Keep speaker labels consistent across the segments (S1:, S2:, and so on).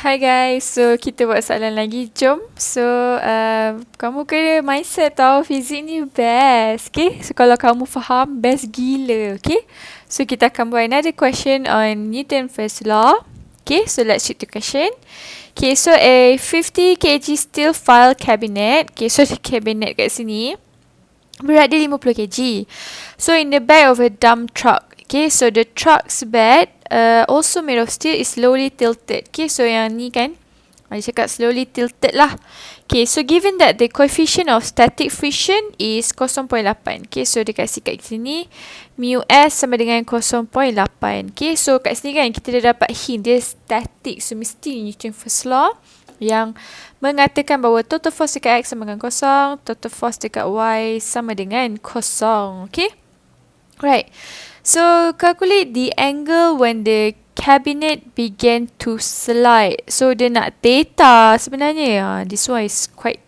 S1: Hi guys, so kita buat soalan lagi. Jom. So, kamu kena mindset tau, fizik ni best. Okay, so kalau kamu faham, best gila. Okay, so kita akan buat another question on Newton first law. Okay, so let's shoot the question. Okay, so a 50 kg steel file cabinet. Okay, so the cabinet kat sini berat dia 50 kg. So in the back of a dump truck. Okay, so the truck's bed also made of steel is slowly tilted. Okay, so yang ni kan dia cakap slowly tilted lah. Okay, so given that the coefficient of static friction is 0.8. Okay, so dia kasih kat sini mu S sama dengan 0.8. Okay, so kat sini kan kita dah dapat hint dia static. So mesti Newton first law yang mengatakan bahawa total force dekat X sama dengan kosong, total force dekat Y sama dengan kosong. Okay? Right. So, calculate the angle when the cabinet began to slide. So, dia nak data sebenarnya. This one is quite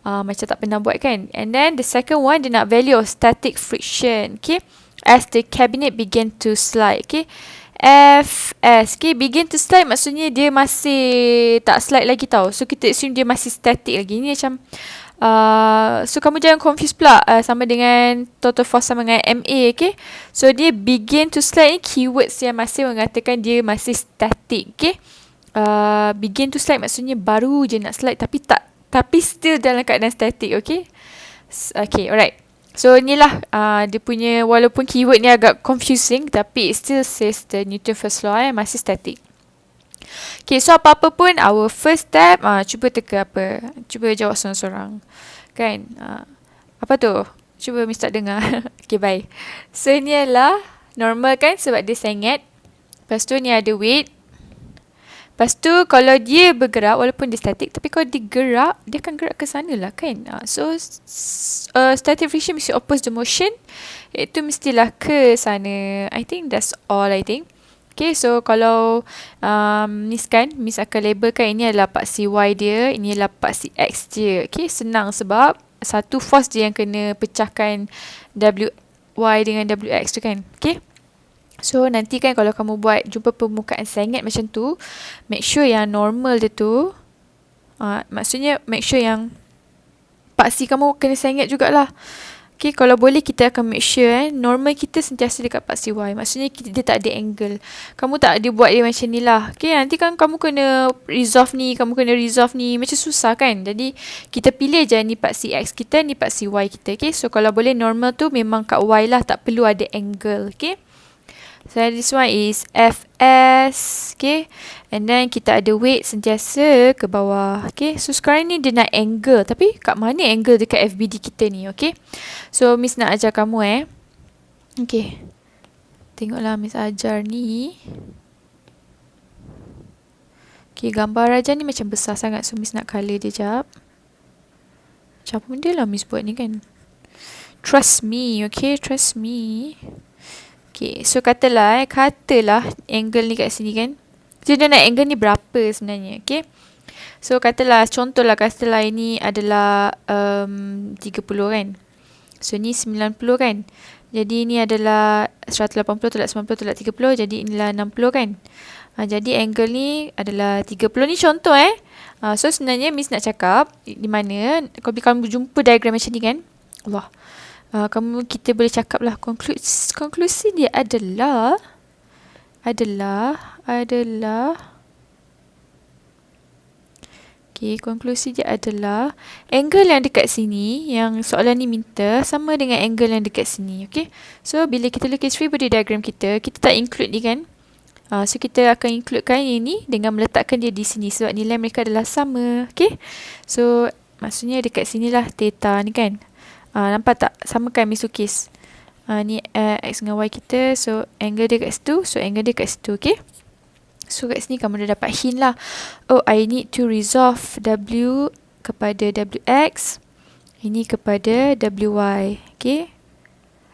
S1: macam tak pernah buat kan. And then, the second one, dia nak value of static friction. Okay? As the cabinet began to slide. Okay? Fs. Okay, begin to slide maksudnya dia masih tak slide lagi tau. So, kita assume dia masih static lagi. Ni macam so kamu jangan confuse pula sama dengan total force sama dengan MA, okay? So dia begin to slide ni keywords yang masih mengatakan dia masih static, okay? Begin to slide maksudnya baru je nak slide tapi still dalam keadaan static, okay? Okay, alright. So inilah dia punya, walaupun keyword ni agak confusing tapi it still says the Newton first law masih static. Okay, so apa-apa pun our first step, cuba teka apa? Cuba jawab seorang-seorang. Kan? Apa tu? Cuba Miss tak dengar. Okay, bye. So, ni adalah normal kan sebab dia sengit. Lepas tu ni ada weight. Lepas tu kalau dia bergerak, walaupun dia static, tapi kalau dia gerak, dia akan gerak ke sana lah kan? So, static friction mesti oppose the motion. Itu mestilah ke sana. I think that's all I think. Okay, so kalau Miss akan labelkan ini adalah paksi Y dia, ini adalah paksi X dia. Okay, senang sebab satu force dia yang kena pecahkan WY dengan WX tu kan. Okay, so nanti kan kalau kamu buat jumpa permukaan sengit macam tu, make sure yang normal dia tu, maksudnya make sure yang paksi kamu kena sengit jugalah. Okay, kalau boleh kita akan make sure normal kita sentiasa dekat paksi Y. Maksudnya dia tak ada angle. Kamu tak ada buat dia macam ni lah. Okay, nanti kan kamu kena resolve ni, macam susah kan. Jadi kita pilih je ni paksi X kita, ni paksi Y kita. Okay, so kalau boleh normal tu memang kat Y lah, tak perlu ada angle. Okay, so this one is Fs. Okay, and then kita ada weight sentiasa ke bawah. Okay, so sekarang ni dia nak angle. Tapi kat mana angle dekat FBD kita ni? Okay, so Miss nak ajar kamu Okay, tengoklah Miss ajar ni. Okay, gambar Raja ni macam besar sangat. So Miss nak colour dia jap. Macam benda lah Miss buat ni kan. Trust me, okay, trust me. Okay, so katalah angle ni kat sini kan. So dia nak angle ni berapa sebenarnya, okay? So katalah ini adalah 30 kan. So ni 90 kan. Jadi ni adalah 180 tolak 90 tolak 30. Jadi inilah 60 kan. Jadi angle ni adalah 30. Ni contoh so sebenarnya Miss nak cakap di mana kalau kamu jumpa diagram macam ni kan. Allah. Kita boleh cakap lah konklusi dia adalah okay, konklusi dia adalah angle yang dekat sini yang soalan ni minta sama dengan angle yang dekat sini. Okay, so bila kita lukis free body diagram kita tak include ni kan. So kita akan includekan ini dengan meletakkan dia di sini sebab nilai mereka adalah sama. Okay, so maksudnya dekat sinilah theta ni kan. Nampak tak? Sama kan Miss lukis. Ni X dengan Y kita. So angle dia kat situ. So angle dia kat situ. Okay, so kat sini kamu dah dapat hint lah. Oh, I need to resolve W kepada WX. Ini kepada WY. Okay,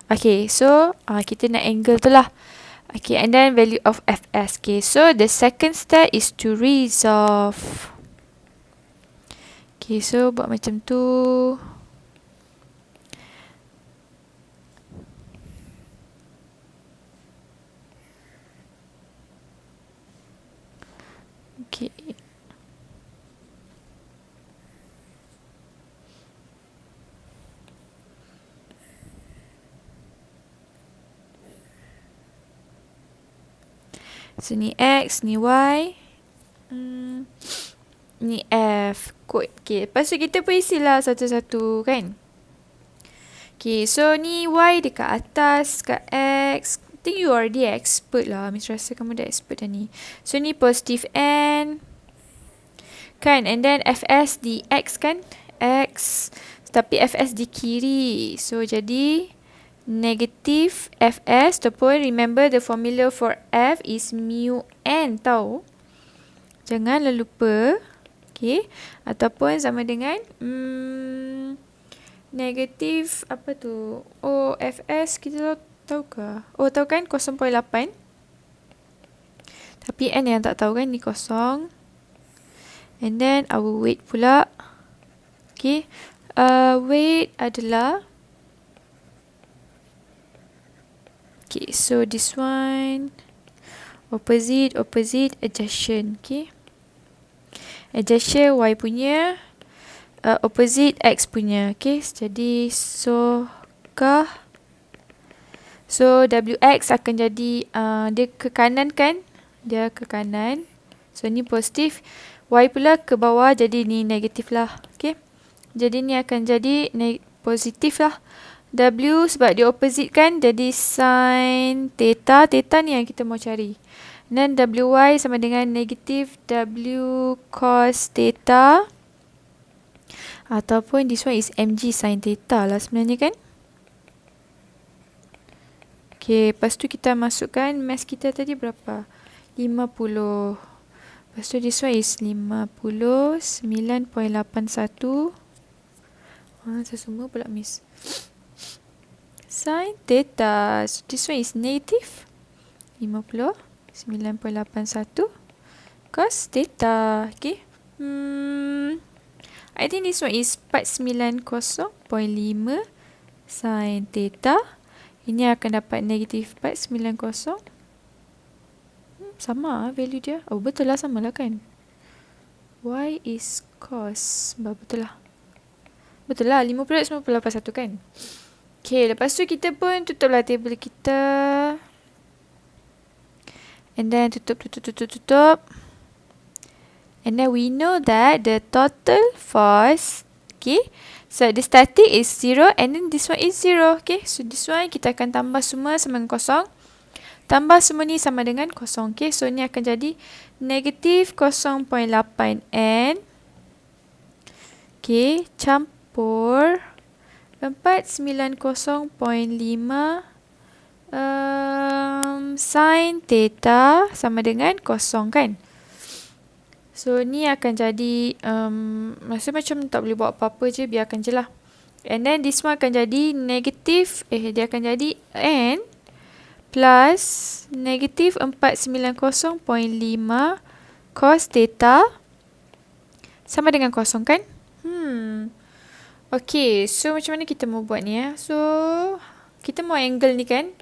S1: okay, so kita nak angle tu lah. Okay, and then value of Fs. Okay, so the second step is to resolve. Okay, so buat macam tu. Okay, So ni X, ni Y, ni F. Kod. Okay, lepas tu kita pun isilah satu-satu kan. Okay, so ni Y dekat atas, kat X. I think you already expert lah. Miss rasa kamu dah expert dah ni. So ni positive N. Kan, and then Fs di X kan. X. Tapi Fs di kiri. So jadi negative Fs. Ataupun remember the formula for F is mu N tau. Janganlah lupa. Okay. Ataupun sama dengan negatif apa tu? Oh, Fs kita tahu ke? Oh, tahu kan 0.8. Tapi N yang tak tahu kan ni 0. And then our weight pula. Okay. Weight adalah. Okay, so this one. Opposite adjacent. Okay. Adjacent Y punya. Opposite X punya. Okay. Jadi so WX akan jadi dia ke kanan kan. Dia ke kanan. So ni positif. Y pula ke bawah. Jadi ni negatif lah. Okay. Jadi ni akan jadi positif lah. W sebab dia opposite kan. Jadi sin theta. Theta ni yang kita mau cari. Dan WY sama dengan negatif W cos theta. Ataupun this one is mg sin theta lah sebenarnya kan. Okay, lepas tu kita masukkan mass kita tadi berapa? 50. Lepas tu this one is 50. 9.81. Semua pula miss. Sin theta. So this one is negative 50. 9.81. Cos theta. Okay. I think this one is 490.5 sin theta. Ini akan dapat negatif 490. Sama value dia. Oh, betul lah, sama lah kan. Y is cos. Betul lah. Betul lah, 50/98 kan. Okay, lepas tu kita pun tutuplah table kita. And then tutup. And then we know that the total force, okay, so the static is 0 and then this one is 0, okay. So this one kita akan tambah semua sama dengan kosong. Tambah semua ni sama dengan kosong, okay. So ni akan jadi negatif 0.8 N, okay, campur 490.5 sin theta sama dengan kosong kan. So ni akan jadi rasa macam tak boleh buat apa-apa je, biarkan je lah. And then this one akan jadi negatif, dia akan jadi N plus negatif 490.5 cos theta sama dengan kosong kan. Okay, so macam mana kita mau buat ni ya? So kita mau angle ni kan.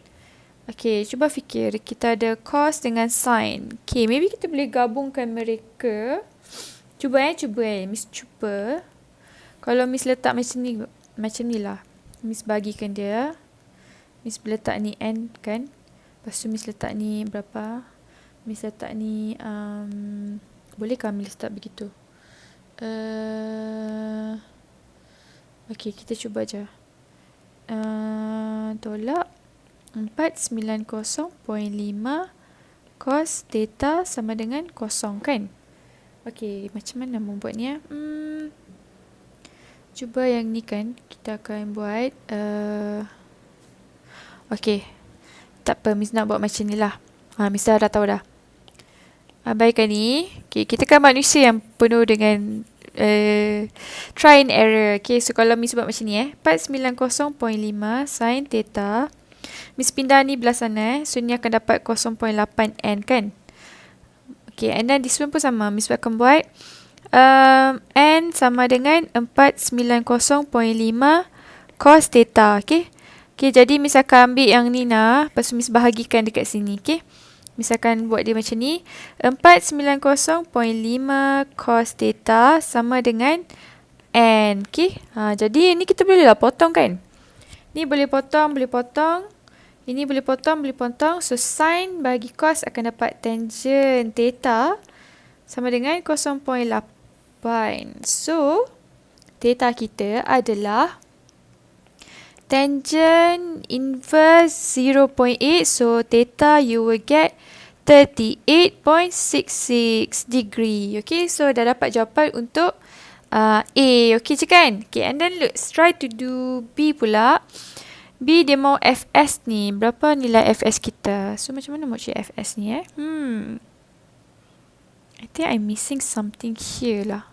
S1: Okay, cuba fikir. Kita ada cos dengan sin. Okay, maybe kita boleh gabungkan mereka. Cuba Miss cuba. Kalau Miss letak macam ni lah. Miss bagikan dia. Miss letak ni N kan. Lepas tu Miss letak ni berapa? Miss letak ni, bolehkah Miss letak begitu? Okay, kita cuba je. Tolak. 490.5 cos theta sama dengan kosong kan. Okay, macam mana membuat ni ya? Cuba yang ni kan. Kita akan buat okay, tak apa, Miss nak buat macam ni lah. Miss dah tahu dah. Abaikan ni. Okay, kita kan manusia yang penuh dengan try and error. Okay, so kalau Miss buat macam ni 490.5 sin theta. Miss pindah ni belah sana. So ni akan dapat 0.8 N kan. Okay, and then this one pun sama. Miss akan buat N sama dengan 490.5 cos theta. Okay. Okay, jadi Miss akan ambil yang ni nah. Lepas tu Miss bahagikan dekat sini. Okay. Miss akan buat dia macam ni. 490.5 cos theta sama dengan N. Okay. Jadi ni kita boleh lah potong kan. Ni boleh potong. Ini boleh potong. So, sin bagi cos akan dapat tangent theta sama dengan 0.8. So, theta kita adalah tangent inverse 0.8. So, theta you will get 38.66 degree. Okay, so dah dapat jawapan untuk A. Okay je kan? Okay, and then let's try to do B pula. B dia mau Fs ni. Berapa nilai Fs kita? So, macam mana mau cari Fs ni I think I'm missing something here lah.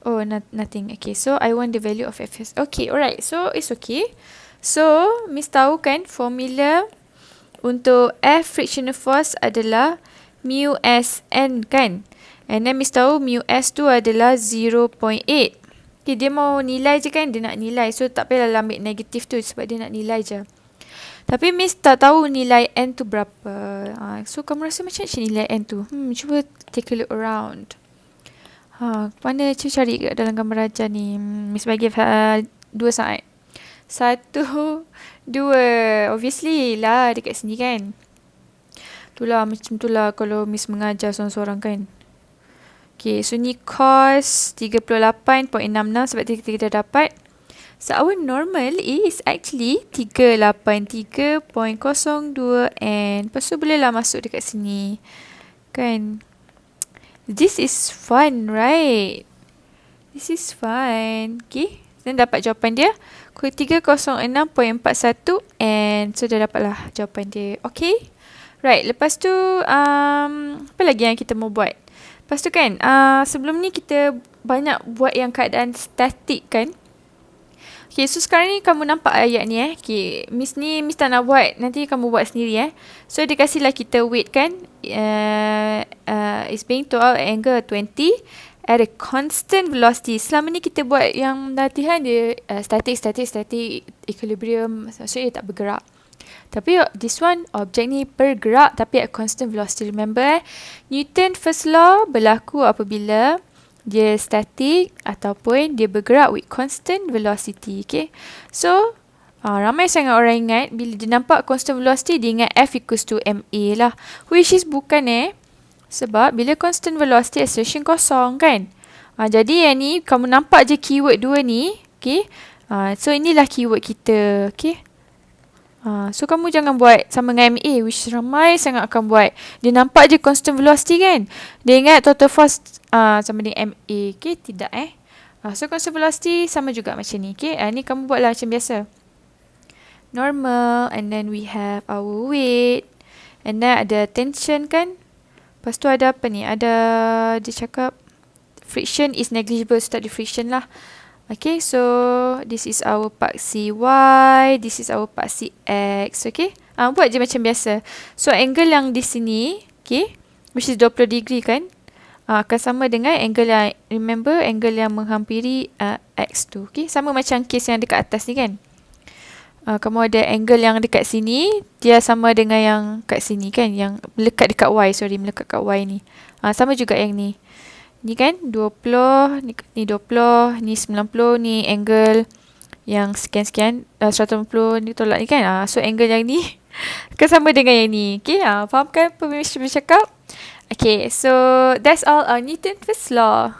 S1: Oh, nothing. Okay, so I want the value of Fs. Okay, alright. So, it's okay. So, Miss tahu kan formula untuk F frictional force adalah mu Sn kan? And then Miss tahu mu S tu adalah 0.8. Okay, dia mau nilai je kan? Dia nak nilai. So, tak payahlah ambil negatif tu sebab dia nak nilai je. Tapi Miss tak tahu nilai N tu berapa. So, kamu rasa macam mana nilai N tu? Cuba take a look around. Mana cuba cari kat dalam gambar ajar ni. Miss bagi 2 saat. 1, 2. Obviously lah dekat sini kan. Itulah macam itulah kalau Miss mengajar seorang-seorang kan. Okay, so ni cos 38.66 sebab kita dah dapat. So our normal is actually 383.02 and lepas tu bolehlah masuk dekat sini. Kan? This is fun, right? This is fun. Okay. Dan dapat jawapan dia 306.41 and so dah dapatlah jawapan dia. Okay. Right. Lepas tu apa lagi yang kita mau buat? Lepas tu kan sebelum ni kita banyak buat yang keadaan statik kan. Okay, so sekarang ni kamu nampak ayat ni Okay, Miss tak nak buat. Nanti kamu buat sendiri So, dia kasihlah kita weight kan. It's being to our angle 20 at a constant velocity. Selama ni kita buat yang latihan dia static, equilibrium. So, dia tak bergerak. Tapi this one, objek ni bergerak tapi at constant velocity. Remember Newton first law berlaku apabila dia static ataupun dia bergerak with constant velocity. Okay. So, ramai sangat orang ingat bila dia nampak constant velocity, dia ingat F equals to ma lah. Which is bukan sebab bila constant velocity acceleration kosong kan. Jadi yang ni, kamu nampak je keyword dua ni. Okay. So, inilah keyword kita. Okay. So kamu jangan buat sama dengan MA, which ramai sangat akan buat. Dia nampak je constant velocity kan. Dia ingat total force sama dengan MA. Okay, tidak so constant velocity sama juga macam ni. Okay, ni kamu buatlah macam biasa. Normal, and then we have our weight. And then ada tension kan. Lepas tu ada apa ni? Ada, dia cakap friction is negligible. So tak ada friction lah. Okay, so this is our part CY, this is our part CX, okay. Buat je macam biasa. So, angle yang di sini, okay, which is 20 degree kan, akan sama dengan angle yang, remember, angle yang menghampiri X tu, okay. Sama macam case yang dekat atas ni kan. Kamu ada angle yang dekat sini, dia sama dengan yang kat sini kan, yang melekat dekat Y, melekat kat Y ni. Sama juga yang ni. Ni kan 20, ni 20, ni 90, ni angle yang sekian-sekian, 180 ni tolak ni kan. So angle yang ni akan sama dengan yang ni. Okay, faham kan apa Miss cakap? Okay, so that's all Newton first law.